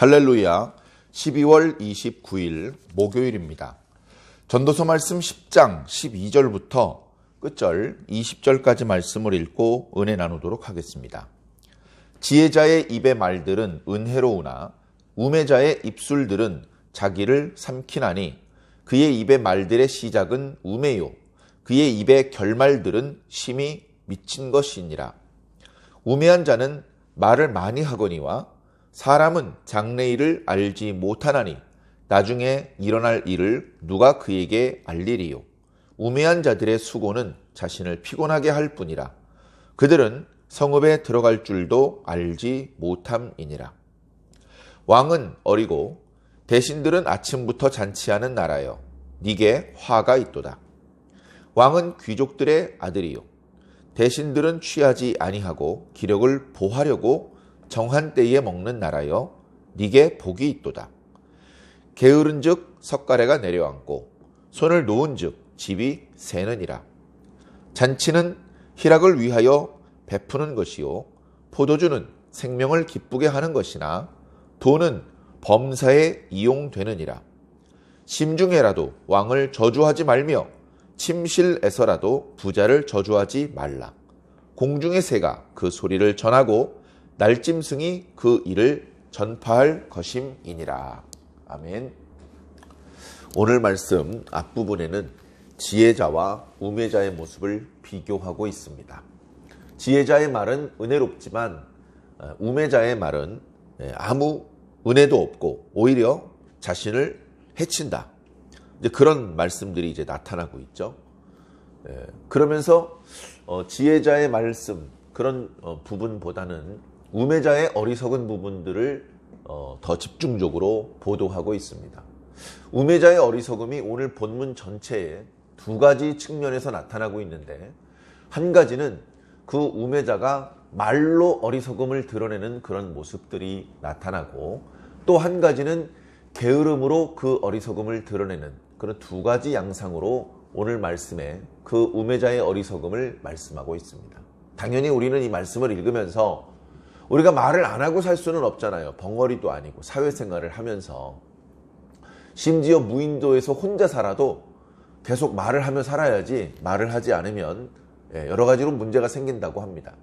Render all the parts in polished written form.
할렐루야. 12월 29일 목요일입니다. 전도서 말씀 10장 12절부터 끝절 20절까지 말씀을 읽고 은혜 나누도록 하겠습니다. 지혜자의 입의 말들은 은혜로우나 우매자의 입술들은 자기를 삼키나니 그의 입의 말들의 시작은 우매요 그의 입의 결말들은 심히 미친 것이니라. 우매한 자는 말을 많이 하거니와 사람은 장래일을 알지 못하나니 나중에 일어날 일을 누가 그에게 알리리요. 우매한 자들의 수고는 자신을 피곤하게 할 뿐이라. 그들은 성읍에 들어갈 줄도 알지 못함이니라. 왕은 어리고 대신들은 아침부터 잔치하는 나라여 네게 화가 있도다. 왕은 귀족들의 아들이요 대신들은 취하지 아니하고 기력을 보하려고 정한 때에 먹는 나라여 네게 복이 있도다. 게으른즉 석가래가 내려앉고 손을 놓은즉 집이 새느니라. 잔치는 희락을 위하여 베푸는 것이요 포도주는 생명을 기쁘게 하는 것이나 돈은 범사에 이용되느니라. 심중에라도 왕을 저주하지 말며 침실에서라도 부자를 저주하지 말라. 공중의 새가 그 소리를 전하고 날짐승이 그 일을 전파할 것임이니라. 아멘. 오늘 말씀 앞부분에는 지혜자와 우매자의 모습을 비교하고 있습니다. 지혜자의 말은 은혜롭지만 우매자의 말은 아무 은혜도 없고 오히려 자신을 해친다. 이제 그런 말씀들이 이제 나타나고 있죠. 그러면서 지혜자의 말씀 그런 부분보다는 우매자의 어리석은 부분들을 더 집중적으로 보도하고 있습니다. 우매자의 어리석음이 오늘 본문 전체에 두 가지 측면에서 나타나고 있는데, 한 가지는 그 우매자가 말로 어리석음을 드러내는 그런 모습들이 나타나고, 또 한 가지는 게으름으로 그 어리석음을 드러내는 그런 두 가지 양상으로 오늘 말씀에 그 우매자의 어리석음을 말씀하고 있습니다. 당연히 우리는 이 말씀을 읽으면서 우리가 말을 안 하고 살 수는 없잖아요. 벙어리도 아니고 사회생활을 하면서 심지어 무인도에서 혼자 살아도 계속 말을 하며 살아야지 말을 하지 않으면 여러 가지로 문제가 생긴다고 합니다.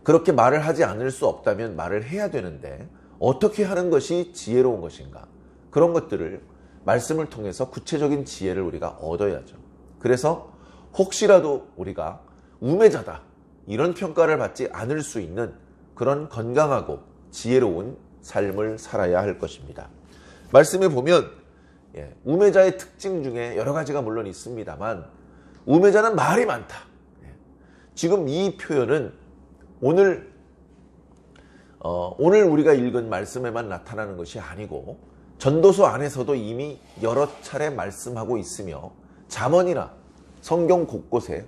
그렇게 말을 하지 않을 수 없다면 말을 해야 되는데 어떻게 하는 것이 지혜로운 것인가? 그런 것들을 말씀을 통해서 구체적인 지혜를 우리가 얻어야죠. 그래서 혹시라도 우리가 우매자다 이런 평가를 받지 않을 수 있는 그런 건강하고 지혜로운 삶을 살아야 할 것입니다. 말씀에 보면 우매자의 특징 중에 여러 가지가 물론 있습니다만 우매자는 말이 많다. 지금 이 표현은 오늘 우리가 읽은 말씀에만 나타나는 것이 아니고 전도서 안에서도 이미 여러 차례 말씀하고 있으며 잠언이나 성경 곳곳에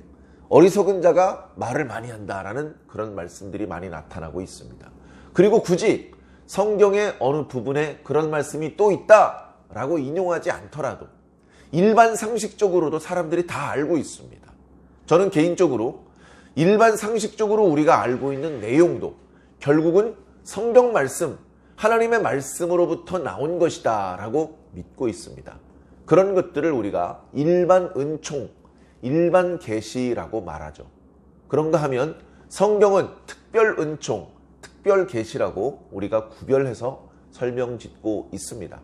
어리석은 자가 말을 많이 한다라는 그런 말씀들이 많이 나타나고 있습니다. 그리고 굳이 성경의 어느 부분에 그런 말씀이 또 있다라고 인용하지 않더라도 일반 상식적으로도 사람들이 다 알고 있습니다. 저는 개인적으로 일반 상식적으로 우리가 알고 있는 내용도 결국은 성경 말씀, 하나님의 말씀으로부터 나온 것이다 라고 믿고 있습니다. 그런 것들을 우리가 일반 은총, 일반 계시라고 말하죠. 그런가 하면 성경은 특별 은총, 특별 계시라고 우리가 구별해서 설명짓고 있습니다.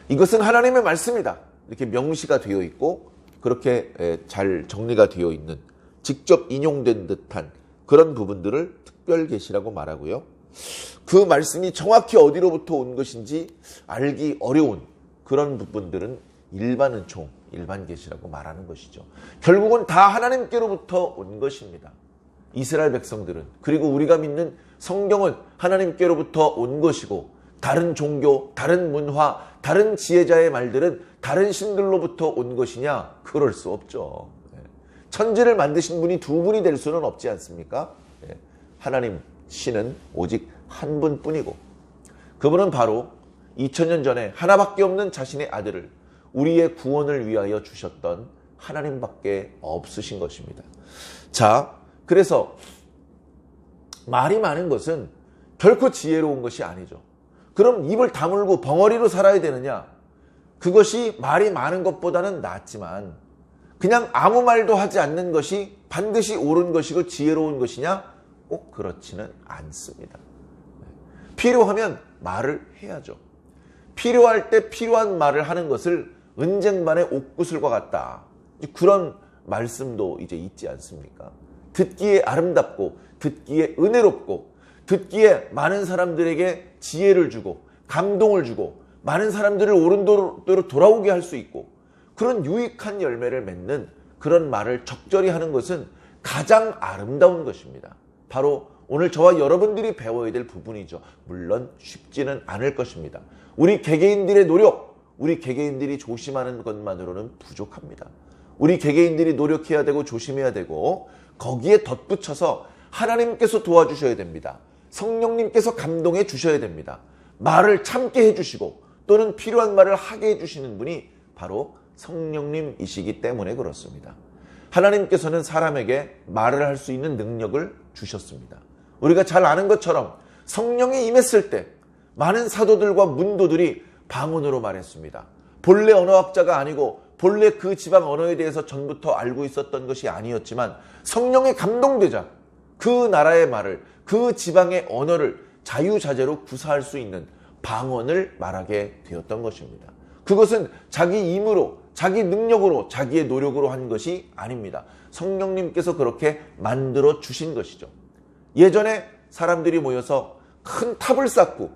이것은 하나님의 말씀이다. 이렇게 명시가 되어 있고 그렇게 잘 정리가 되어 있는 직접 인용된 듯한 그런 부분들을 특별 계시라고 말하고요. 그 말씀이 정확히 어디로부터 온 것인지 알기 어려운 그런 부분들은 일반 은총, 일반 계시라고 말하는 것이죠. 결국은 다 하나님께로부터 온 것입니다. 이스라엘 백성들은, 그리고 우리가 믿는 성경은 하나님께로부터 온 것이고 다른 종교, 다른 문화, 다른 지혜자의 말들은 다른 신들로부터 온 것이냐? 그럴 수 없죠. 천지를 만드신 분이 두 분이 될 수는 없지 않습니까? 하나님 신은 오직 한 분뿐이고 그분은 바로 2000년 전에 하나밖에 없는 자신의 아들을 우리의 구원을 위하여 주셨던 하나님밖에 없으신 것입니다. 자, 그래서 말이 많은 것은 결코 지혜로운 것이 아니죠. 그럼 입을 다물고 벙어리로 살아야 되느냐? 그것이 말이 많은 것보다는 낫지만 그냥 아무 말도 하지 않는 것이 반드시 옳은 것이고 지혜로운 것이냐? 꼭 그렇지는 않습니다. 필요하면 말을 해야죠. 필요할 때 필요한 말을 하는 것을 은쟁반의 옥구슬과 같다. 그런 말씀도 이제 있지 않습니까? 듣기에 아름답고 듣기에 은혜롭고 듣기에 많은 사람들에게 지혜를 주고 감동을 주고 많은 사람들을 옳은 도로 돌아오게 할 수 있고 그런 유익한 열매를 맺는 그런 말을 적절히 하는 것은 가장 아름다운 것입니다. 바로 오늘 저와 여러분들이 배워야 될 부분이죠. 물론 쉽지는 않을 것입니다. 우리 개개인들의 노력, 우리 개개인들이 조심하는 것만으로는 부족합니다. 우리 개개인들이 노력해야 되고 조심해야 되고 거기에 덧붙여서 하나님께서 도와주셔야 됩니다. 성령님께서 감동해 주셔야 됩니다. 말을 참게 해주시고 또는 필요한 말을 하게 해주시는 분이 바로 성령님이시기 때문에 그렇습니다. 하나님께서는 사람에게 말을 할 수 있는 능력을 주셨습니다. 우리가 잘 아는 것처럼 성령이 임했을 때 많은 사도들과 문도들이 방언으로 말했습니다. 본래 언어학자가 아니고 본래 그 지방 언어에 대해서 전부터 알고 있었던 것이 아니었지만 성령에 감동되자 그 나라의 말을 그 지방의 언어를 자유자재로 구사할 수 있는 방언을 말하게 되었던 것입니다. 그것은 자기 힘으로 자기 능력으로 자기의 노력으로 한 것이 아닙니다. 성령님께서 그렇게 만들어 주신 것이죠. 예전에 사람들이 모여서 큰 탑을 쌓고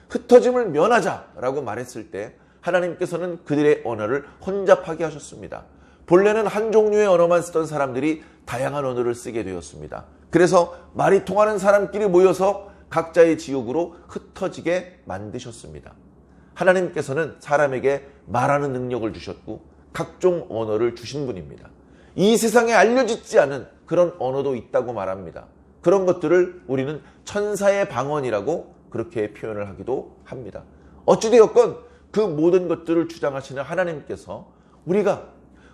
흩어짐을 면하자라고 말했을 때 하나님께서는 그들의 언어를 혼잡하게 하셨습니다. 본래는 한 종류의 언어만 쓰던 사람들이 다양한 언어를 쓰게 되었습니다. 그래서 말이 통하는 사람끼리 모여서 각자의 지역으로 흩어지게 만드셨습니다. 하나님께서는 사람에게 말하는 능력을 주셨고 각종 언어를 주신 분입니다. 이 세상에 알려지지 않은 그런 언어도 있다고 말합니다. 그런 것들을 우리는 천사의 방언이라고 그렇게 표현을 하기도 합니다. 어찌되었건 그 모든 것들을 주장하시는 하나님께서 우리가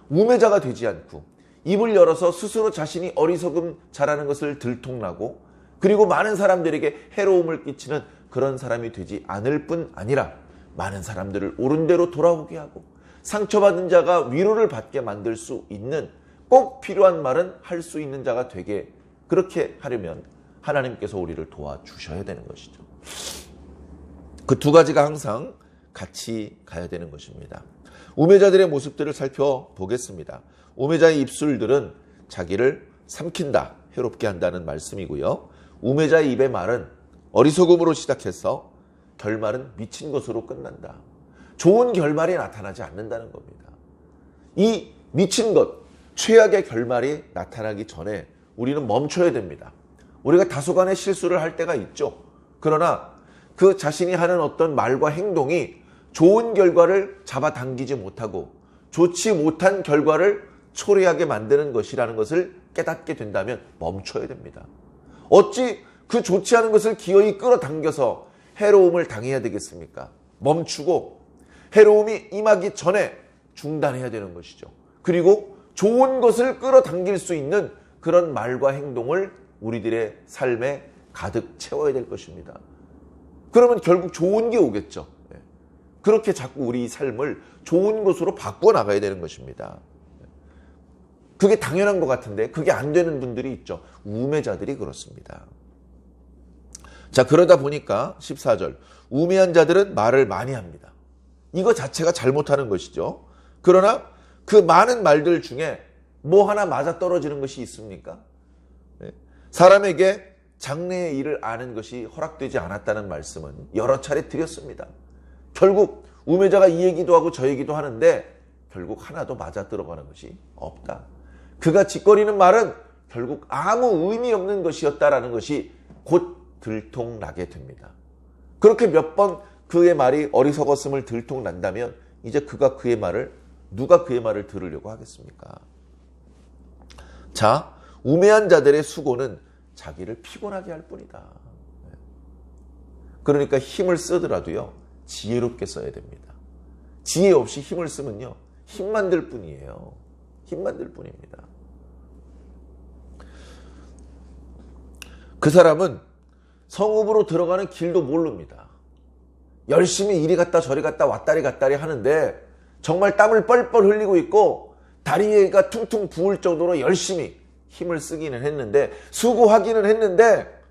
우매자가 되지 않고 입을 열어서 스스로 자신이 어리석음 잘하는 것을 들통나고 그리고 많은 사람들에게 해로움을 끼치는 그런 사람이 되지 않을 뿐 아니라 많은 사람들을 옳은 대로 돌아오게 하고 상처받은 자가 위로를 받게 만들 수 있는 꼭 필요한 말은 할 수 있는 자가 되게 그렇게 하려면 하나님께서 우리를 도와주셔야 되는 것이죠. 그 두 가지가 항상 같이 가야 되는 것입니다. 우매자들의 모습들을 살펴보겠습니다. 우매자의 입술들은 자기를 삼킨다, 해롭게 한다는 말씀이고요. 우매자의 입의 말은 어리석음으로 시작해서 결말은 미친 것으로 끝난다. 좋은 결말이 나타나지 않는다는 겁니다. 이 미친 것, 최악의 결말이 나타나기 전에 우리는 멈춰야 됩니다. 우리가 다소간의 실수를 할 때가 있죠. 그러나 그 자신이 하는 어떤 말과 행동이 좋은 결과를 잡아당기지 못하고 좋지 못한 결과를 초래하게 만드는 것이라는 것을 깨닫게 된다면 멈춰야 됩니다. 어찌 그 좋지 않은 것을 기어이 끌어당겨서 해로움을 당해야 되겠습니까? 멈추고 해로움이 임하기 전에 중단해야 되는 것이죠. 그리고 좋은 것을 끌어당길 수 있는 그런 말과 행동을 우리들의 삶에 가득 채워야 될 것입니다. 그러면 결국 좋은 게 오겠죠. 그렇게 자꾸 우리 삶을 좋은 것으로 바꾸어 나가야 되는 것입니다. 그게 당연한 것 같은데 그게 안 되는 분들이 있죠. 우매자들이 그렇습니다. 자, 그러다 보니까 14절 우매한 자들은 말을 많이 합니다. 이거 자체가 잘못하는 것이죠. 그러나 그 많은 말들 중에 뭐 하나 맞아떨어지는 것이 있습니까? 사람에게 장래의 일을 아는 것이 허락되지 않았다는 말씀은 여러 차례 드렸습니다. 결국 우매자가 이 얘기도 하고 저 얘기도 하는데 결국 하나도 맞아 들어가는 것이 없다. 그가 짓거리는 말은 결국 아무 의미 없는 것이었다라는 것이 곧 들통나게 됩니다. 그렇게 몇 번 그의 말이 어리석었음을 들통난다면 이제 누가 그의 말을 들으려고 하겠습니까? 자, 우매한 자들의 수고는 자기를 피곤하게 할 뿐이다. 그러니까 힘을 쓰더라도요, 지혜롭게 써야 됩니다. 지혜 없이 힘을 쓰면요, 힘만 들 뿐이에요. 힘만 들 뿐입니다. 그 사람은 성읍으로 들어가는 길도 모릅니다. 열심히 이리 갔다 저리 갔다 왔다리 갔다리 하는데 정말 땀을 뻘뻘 흘리고 있고 다리가 퉁퉁 부을 정도로 열심히 힘을 쓰기는 했는데, 수고하기는 했는데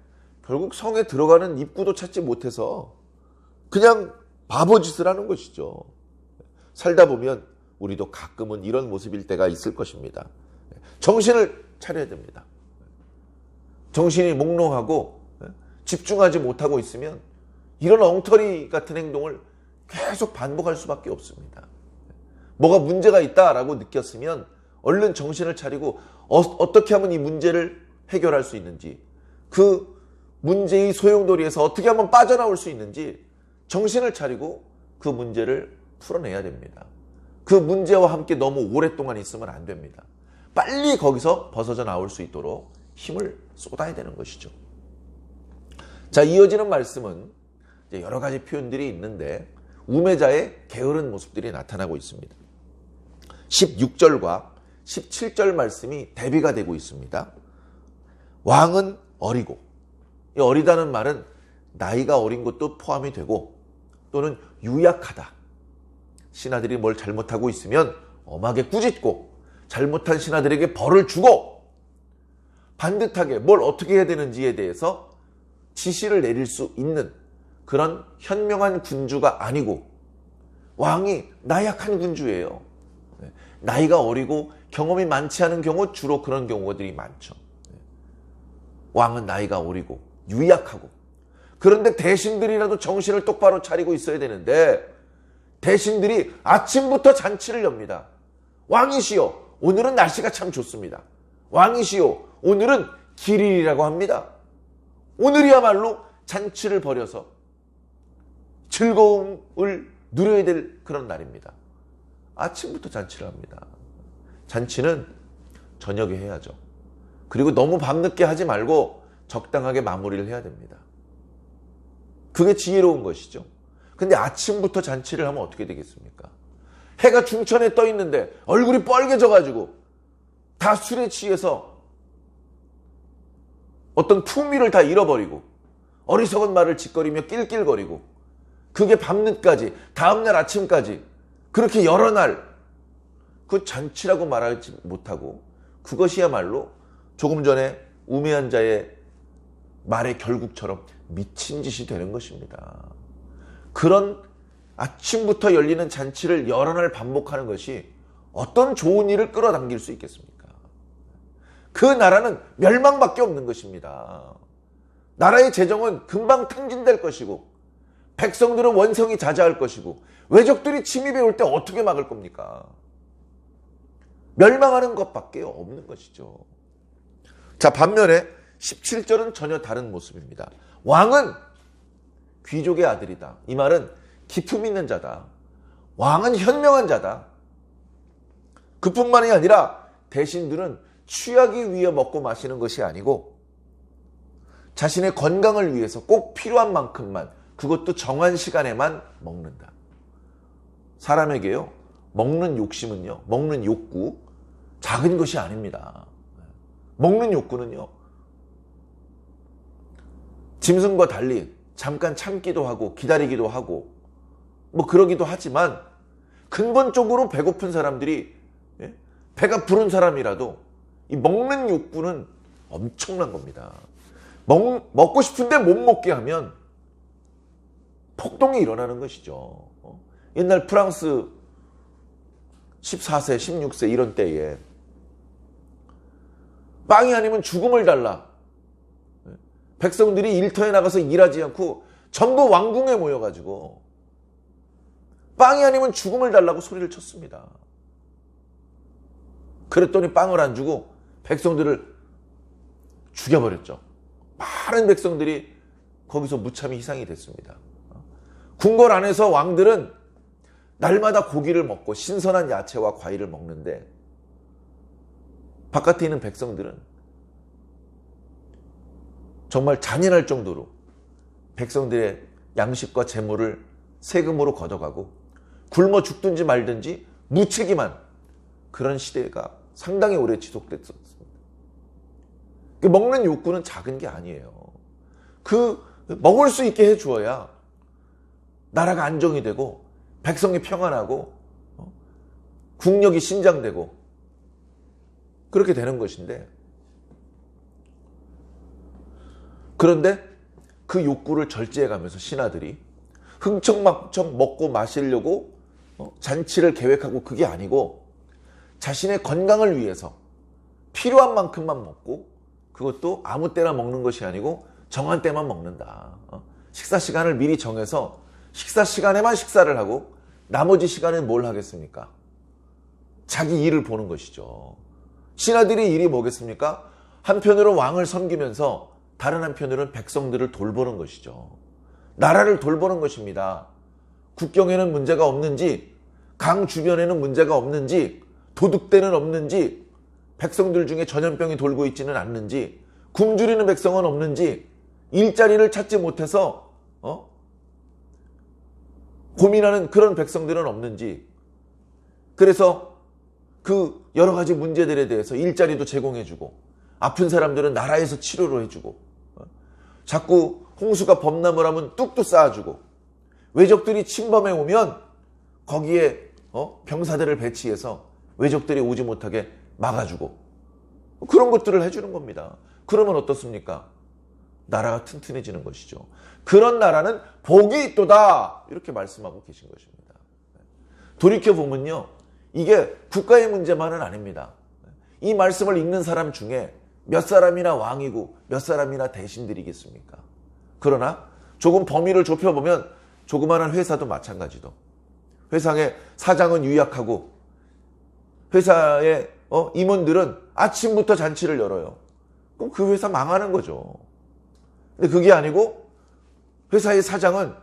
결국 성에 들어가는 입구도 찾지 못해서 그냥 바보짓을 하는 것이죠. 살다 보면 우리도 가끔은 이런 모습일 때가 있을 것입니다. 정신을 차려야 됩니다. 정신이 몽롱하고 집중하지 못하고 있으면 이런 엉터리 같은 행동을 계속 반복할 수밖에 없습니다. 뭐가 문제가 있다라고 느꼈으면 얼른 정신을 차리고 어떻게 하면 이 문제를 해결할 수 있는지, 그 문제의 소용돌이에서 어떻게 하면 빠져나올 수 있는지 정신을 차리고 그 문제를 풀어내야 됩니다. 그 문제와 함께 너무 오랫동안 있으면 안 됩니다. 빨리 거기서 벗어져 나올 수 있도록 힘을 쏟아야 되는 것이죠. 자, 이어지는 말씀은 여러 가지 표현들이 있는데 우매자의 게으른 모습들이 나타나고 있습니다. 16절과 17절 말씀이 대비가 되고 있습니다. 왕은 어리고, 이 어리다는 말은 나이가 어린 것도 포함이 되고 또는 유약하다. 신하들이 뭘 잘못하고 있으면 엄하게 꾸짖고 잘못한 신하들에게 벌을 주고 반듯하게 뭘 어떻게 해야 되는지에 대해서 지시를 내릴 수 있는 그런 현명한 군주가 아니고 왕이 나약한 군주예요. 나이가 어리고 경험이 많지 않은 경우 주로 그런 경우들이 많죠. 왕은 나이가 어리고 유약하고, 그런데 대신들이라도 정신을 똑바로 차리고 있어야 되는데 대신들이 아침부터 잔치를 엽니다. 왕이시여, 오늘은 날씨가 참 좋습니다. 왕이시여, 오늘은 길일이라고 합니다. 오늘이야말로 잔치를 벌여서 즐거움을 누려야 될 그런 날입니다. 아침부터 잔치를 합니다. 잔치는 저녁에 해야죠. 그리고 너무 밤늦게 하지 말고 적당하게 마무리를 해야 됩니다. 그게 지혜로운 것이죠. 근데 아침부터 잔치를 하면 어떻게 되겠습니까? 해가 중천에 떠 있는데 얼굴이 빨개져가지고 다 술에 취해서 어떤 품위를 다 잃어버리고 어리석은 말을 짓거리며 낄낄거리고, 그게 밤늦까지, 다음날 아침까지 그렇게 여러 날 그 잔치라고 말하지 못하고, 그것이야말로 조금 전에 우매한 자의 말의 결국처럼 미친 짓이 되는 것입니다. 그런 아침부터 열리는 잔치를 여러 날 반복하는 것이 어떤 좋은 일을 끌어당길 수 있겠습니까? 그 나라는 멸망밖에 없는 것입니다. 나라의 재정은 금방 탕진될 것이고 백성들은 원성이 자자할 것이고 외적들이 침입해 올 때 어떻게 막을 겁니까? 멸망하는 것밖에 없는 것이죠. 자, 반면에 17절은 전혀 다른 모습입니다. 왕은 귀족의 아들이다. 이 말은 기품 있는 자다. 왕은 현명한 자다. 그뿐만이 아니라 대신들은 취하기 위해 먹고 마시는 것이 아니고 자신의 건강을 위해서 꼭 필요한 만큼만, 그것도 정한 시간에만 먹는다. 사람에게요, 먹는 욕심은요, 먹는 욕구, 작은 것이 아닙니다. 먹는 욕구는요, 짐승과 달리 잠깐 참기도 하고 기다리기도 하고 뭐 그러기도 하지만 근본적으로 배고픈 사람들이, 배가 부른 사람이라도 이 먹는 욕구는 엄청난 겁니다. 먹고 싶은데 못 먹게 하면 폭동이 일어나는 것이죠. 옛날 프랑스 14세, 16세 이런 때에 빵이 아니면 죽음을 달라. 백성들이 일터에 나가서 일하지 않고 전부 왕궁에 모여가지고 빵이 아니면 죽음을 달라고 소리를 쳤습니다. 그랬더니 빵을 안 주고 백성들을 죽여버렸죠. 많은 백성들이 거기서 무참히 희생이 됐습니다. 궁궐 안에서 왕들은 날마다 고기를 먹고 신선한 야채와 과일을 먹는데 바깥에 있는 백성들은 정말 잔인할 정도로 백성들의 양식과 재물을 세금으로 걷어가고 굶어 죽든지 말든지 무책임한 그런 시대가 상당히 오래 지속됐었습니다. 먹는 욕구는 작은 게 아니에요. 그 먹을 수 있게 해주어야 나라가 안정이 되고 백성이 평안하고 국력이 신장되고 그렇게 되는 것인데, 그런데 그 욕구를 절제해가면서 신하들이 흥청망청 먹고 마시려고 잔치를 계획하고, 그게 아니고 자신의 건강을 위해서 필요한 만큼만 먹고, 그것도 아무 때나 먹는 것이 아니고 정한 때만 먹는다. 식사 시간을 미리 정해서 식사 시간에만 식사를 하고 나머지 시간엔 뭘 하겠습니까? 자기 일을 보는 것이죠. 신하들의 일이 뭐겠습니까? 한편으로 왕을 섬기면서 다른 한편으로는 백성들을 돌보는 것이죠. 나라를 돌보는 것입니다. 국경에는 문제가 없는지, 강 주변에는 문제가 없는지, 도둑대는 없는지, 백성들 중에 전염병이 돌고 있지는 않는지, 굶주리는 백성은 없는지, 일자리를 찾지 못해서 고민하는 그런 백성들은 없는지, 그래서 그 여러 가지 문제들에 대해서 일자리도 제공해주고, 아픈 사람들은 나라에서 치료를 해주고, 자꾸 홍수가 범람을 하면 뚝뚝 쌓아주고, 외적들이 침범해 오면 거기에 병사들을 배치해서 외적들이 오지 못하게 막아주고, 그런 것들을 해주는 겁니다. 그러면 어떻습니까? 나라가 튼튼해지는 것이죠. 그런 나라는 복이 있도다, 이렇게 말씀하고 계신 것입니다. 돌이켜보면요, 이게 국가의 문제만은 아닙니다. 이 말씀을 읽는 사람 중에 몇 사람이나 왕이고 몇 사람이나 대신들이겠습니까? 그러나 조금 범위를 좁혀보면 조그마한 회사도 마찬가지도, 회사의 사장은 유약하고 회사의 임원들은 아침부터 잔치를 열어요. 그럼 그 회사 망하는 거죠. 근데 그게 아니고 회사의 사장은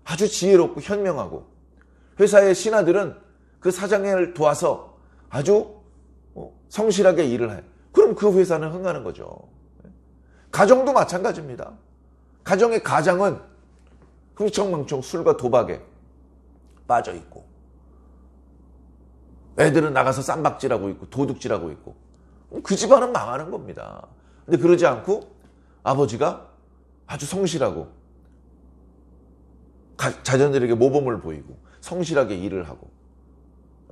아주 지혜롭고 현명하고, 회사의 신하들은 그 사장을 도와서 아주 성실하게 일을 해. 그럼 그 회사는 흥하는 거죠. 가정도 마찬가지입니다. 가정의 가장은 흥청망청 술과 도박에 빠져 있고, 애들은 나가서 쌈박질하고 있고 도둑질하고 있고, 그 집안은 망하는 겁니다. 근데 그러지 않고 아버지가 아주 성실하고 자녀들에게 모범을 보이고 성실하게 일을 하고,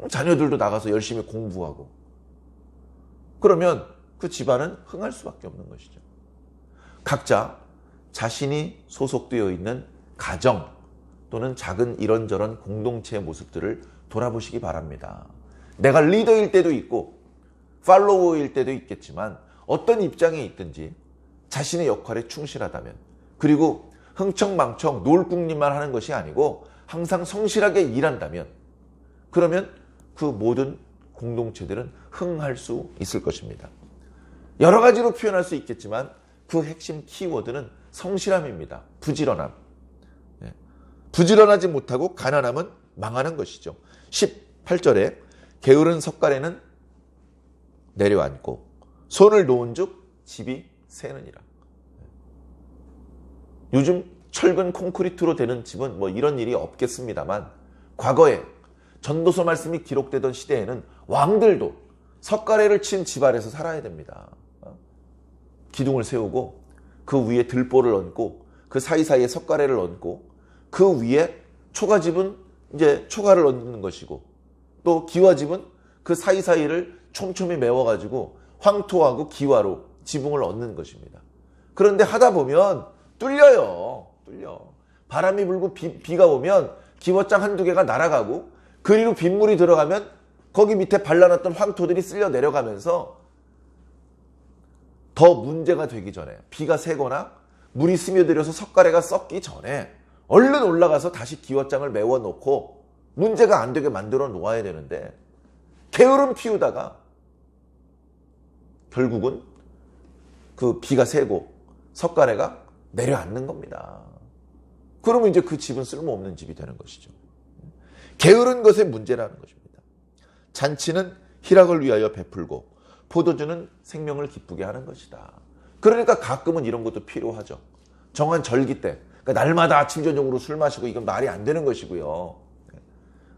자녀들도 나가서 열심히 공부하고, 그러면 그 집안은 흥할 수밖에 없는 것이죠. 각자 자신이 소속되어 있는 가정 또는 작은 이런저런 공동체의 모습들을 돌아보시기 바랍니다. 내가 리더일 때도 있고 팔로워일 때도 있겠지만, 어떤 입장에 있든지 자신의 역할에 충실하다면, 그리고 흥청망청 놀궁리만 하는 것이 아니고 항상 성실하게 일한다면, 그러면 그 모든 공동체들은 흥할 수 있을 것입니다. 여러 가지로 표현할 수 있겠지만 그 핵심 키워드는 성실함입니다. 부지런함. 부지런하지 못하고 가난함은 망하는 것이죠. 18절에 게으른 석가래는 내려앉고 손을 놓은 즉 집이 새느니라. 요즘 철근 콘크리트로 되는 집은 뭐 이런 일이 없겠습니다만, 과거에 전도서 말씀이 기록되던 시대에는 왕들도 석가래를 친 집 아래서 살아야 됩니다. 기둥을 세우고 그 위에 들보를 얹고 그 사이사이에 석가래를 얹고, 그 위에 초가집은 이제 초가를 얹는 것이고, 또 기와집은 그 사이사이를 촘촘히 메워가지고 황토하고 기와로 지붕을 얹는 것입니다. 그런데 하다 보면 뚫려. 바람이 불고 비가 오면 기와장 한두 개가 날아가고, 그리로 빗물이 들어가면 거기 밑에 발라놨던 황토들이 쓸려 내려가면서 더 문제가 되기 전에, 비가 새거나 물이 스며들어서 석가래가 썩기 전에 얼른 올라가서 다시 기와장을 메워놓고 문제가 안 되게 만들어 놓아야 되는데, 게으름 피우다가 결국은 그 비가 새고 석가래가 내려앉는 겁니다. 그러면 이제 그 집은 쓸모없는 집이 되는 것이죠. 게으른 것의 문제라는 것입니다. 잔치는 희락을 위하여 베풀고 포도주는 생명을 기쁘게 하는 것이다. 그러니까 가끔은 이런 것도 필요하죠. 정한 절기 때, 그러니까 날마다 아침 저녁으로 술 마시고 이건 말이 안 되는 것이고요.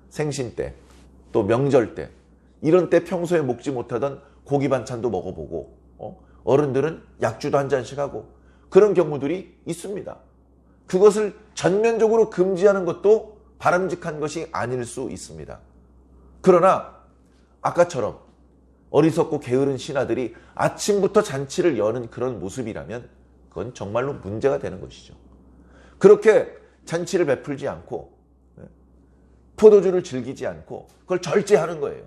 생신 때, 또 명절 때, 이런 때 평소에 먹지 못하던 고기 반찬도 먹어보고, 어른들은 약주도 한 잔씩 하고, 그런 경우들이 있습니다. 그것을 전면적으로 금지하는 것도 바람직한 것이 아닐 수 있습니다. 그러나 아까처럼 어리석고 게으른 신하들이 아침부터 잔치를 여는 그런 모습이라면 그건 정말로 문제가 되는 것이죠. 그렇게 잔치를 베풀지 않고 포도주를 즐기지 않고 그걸 절제하는 거예요.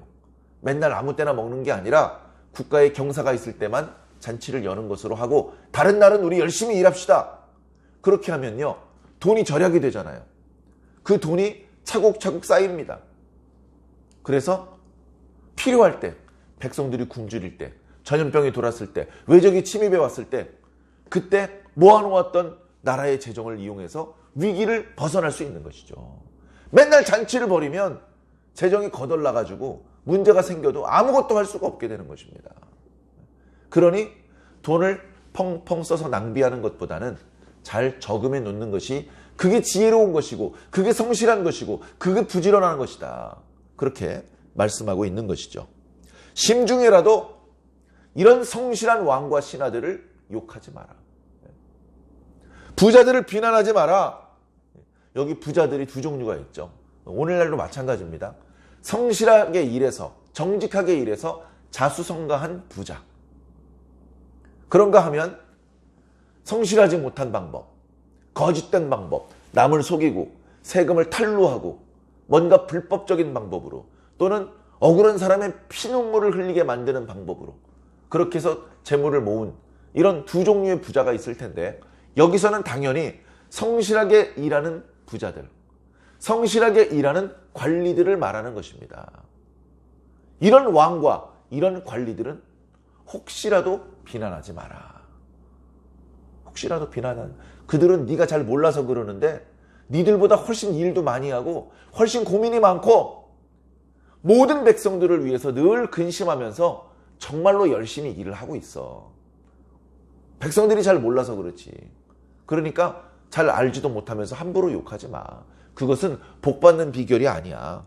맨날 아무 때나 먹는 게 아니라 국가의 경사가 있을 때만 잔치를 여는 것으로 하고 다른 날은 우리 열심히 일합시다. 그렇게 하면요, 돈이 절약이 되잖아요. 그 돈이 차곡차곡 쌓입니다. 그래서 필요할 때, 백성들이 굶주릴 때, 전염병이 돌았을 때, 외적이 침입해 왔을 때, 그때 모아놓았던 나라의 재정을 이용해서 위기를 벗어날 수 있는 것이죠. 맨날 잔치를 벌이면 재정이 거덜나가지고 문제가 생겨도 아무것도 할 수가 없게 되는 것입니다. 그러니 돈을 펑펑 써서 낭비하는 것보다는 잘 저금해 놓는 것이 그게 지혜로운 것이고 그게 성실한 것이고 그게 부지런한 것이다. 그렇게 말씀하고 있는 것이죠. 심중에라도 이런 성실한 왕과 신하들을 욕하지 마라. 부자들을 비난하지 마라. 여기 부자들이 두 종류가 있죠. 오늘날도 마찬가지입니다. 성실하게 일해서 정직하게 일해서 자수성가한 부자. 그런가 하면 성실하지 못한 방법, 거짓된 방법, 남을 속이고 세금을 탈루하고 뭔가 불법적인 방법으로 또는 억울한 사람의 피눈물을 흘리게 만드는 방법으로 그렇게 해서 재물을 모은 이런 두 종류의 부자가 있을 텐데 여기서는 당연히 성실하게 일하는 부자들, 성실하게 일하는 관리들을 말하는 것입니다. 이런 왕과 이런 관리들은 혹시라도 비난하지 마라. 혹시라도 비난하는 그들은 네가 잘 몰라서 그러는데 니들보다 훨씬 일도 많이 하고 훨씬 고민이 많고 모든 백성들을 위해서 늘 근심하면서 정말로 열심히 일을 하고 있어. 백성들이 잘 몰라서 그렇지. 그러니까 잘 알지도 못하면서 함부로 욕하지 마. 그것은 복받는 비결이 아니야.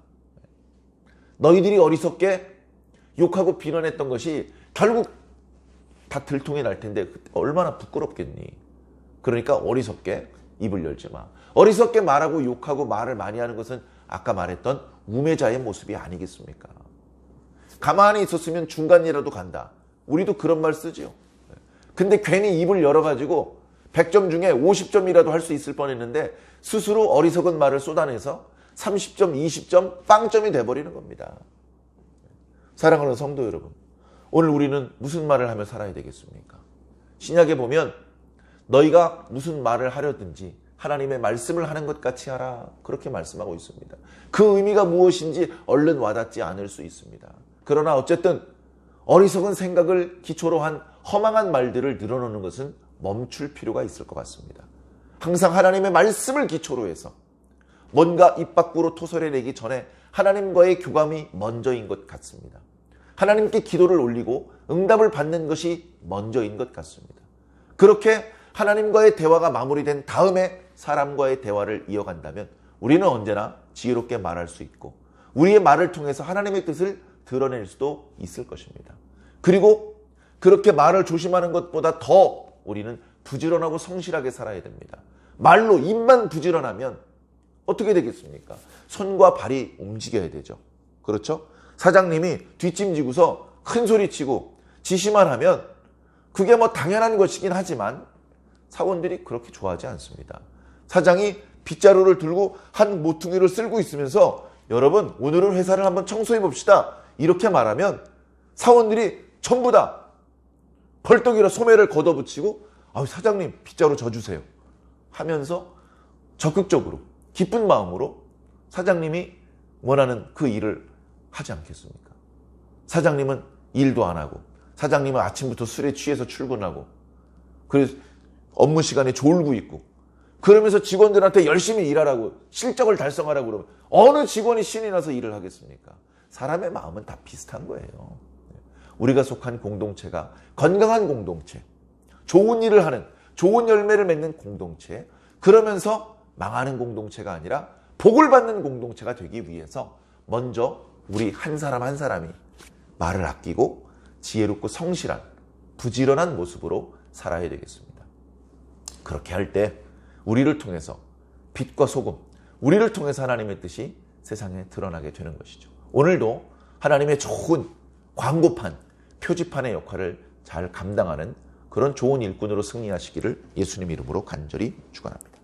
너희들이 어리석게 욕하고 비난했던 것이 결국 다 들통이 날 텐데 얼마나 부끄럽겠니. 그러니까 어리석게 입을 열지 마. 어리석게 말하고 욕하고 말을 많이 하는 것은 아까 말했던 우매자의 모습이 아니겠습니까? 가만히 있었으면 중간이라도 간다. 우리도 그런 말 쓰지요. 근데 괜히 입을 열어가지고 100점 중에 50점이라도 할 수 있을 뻔했는데 스스로 어리석은 말을 쏟아내서 30점, 20점, 빵점이 돼버리는 겁니다. 사랑하는 성도 여러분, 오늘 우리는 무슨 말을 하며 살아야 되겠습니까? 신약에 보면 너희가 무슨 말을 하려든지 하나님의 말씀을 하는 것 같이 하라. 그렇게 말씀하고 있습니다. 그 의미가 무엇인지 얼른 와닿지 않을 수 있습니다. 그러나 어쨌든 어리석은 생각을 기초로 한 허망한 말들을 늘어놓는 것은 멈출 필요가 있을 것 같습니다. 항상 하나님의 말씀을 기초로 해서 뭔가 입 밖으로 토설해내기 전에 하나님과의 교감이 먼저인 것 같습니다. 하나님께 기도를 올리고 응답을 받는 것이 먼저인 것 같습니다. 그렇게 하나님과의 대화가 마무리된 다음에 사람과의 대화를 이어간다면 우리는 언제나 지혜롭게 말할 수 있고 우리의 말을 통해서 하나님의 뜻을 드러낼 수도 있을 것입니다. 그리고 그렇게 말을 조심하는 것보다 더 우리는 부지런하고 성실하게 살아야 됩니다. 말로 입만 부지런하면 어떻게 되겠습니까? 손과 발이 움직여야 되죠. 그렇죠? 사장님이 뒷짐지고서 큰 소리치고 지시만 하면 그게 뭐 당연한 것이긴 하지만 사원들이 그렇게 좋아하지 않습니다. 사장이 빗자루를 들고 한 모퉁이를 쓸고 있으면서 여러분 오늘은 회사를 한번 청소해 봅시다. 이렇게 말하면 사원들이 전부 다 벌떡 일어 소매를 걷어붙이고 사장님 빗자루 져주세요 하면서 적극적으로 기쁜 마음으로 사장님이 원하는 그 일을 하지 않겠습니까? 사장님은 일도 안 하고 사장님은 아침부터 술에 취해서 출근하고 그래서 업무 시간에 졸고 있고 그러면서 직원들한테 열심히 일하라고 실적을 달성하라고 그러면 어느 직원이 신이 나서 일을 하겠습니까? 사람의 마음은 다 비슷한 거예요. 우리가 속한 공동체가 건강한 공동체, 좋은 일을 하는, 좋은 열매를 맺는 공동체, 그러면서 망하는 공동체가 아니라 복을 받는 공동체가 되기 위해서 먼저 우리 한 사람 한 사람이 말을 아끼고 지혜롭고 성실한, 부지런한 모습으로 살아야 되겠습니다. 그렇게 할 때 우리를 통해서 빛과 소금, 우리를 통해서 하나님의 뜻이 세상에 드러나게 되는 것이죠. 오늘도 하나님의 좋은 광고판, 표지판의 역할을 잘 감당하는 그런 좋은 일꾼으로 승리하시기를 예수님 이름으로 간절히 축원합니다.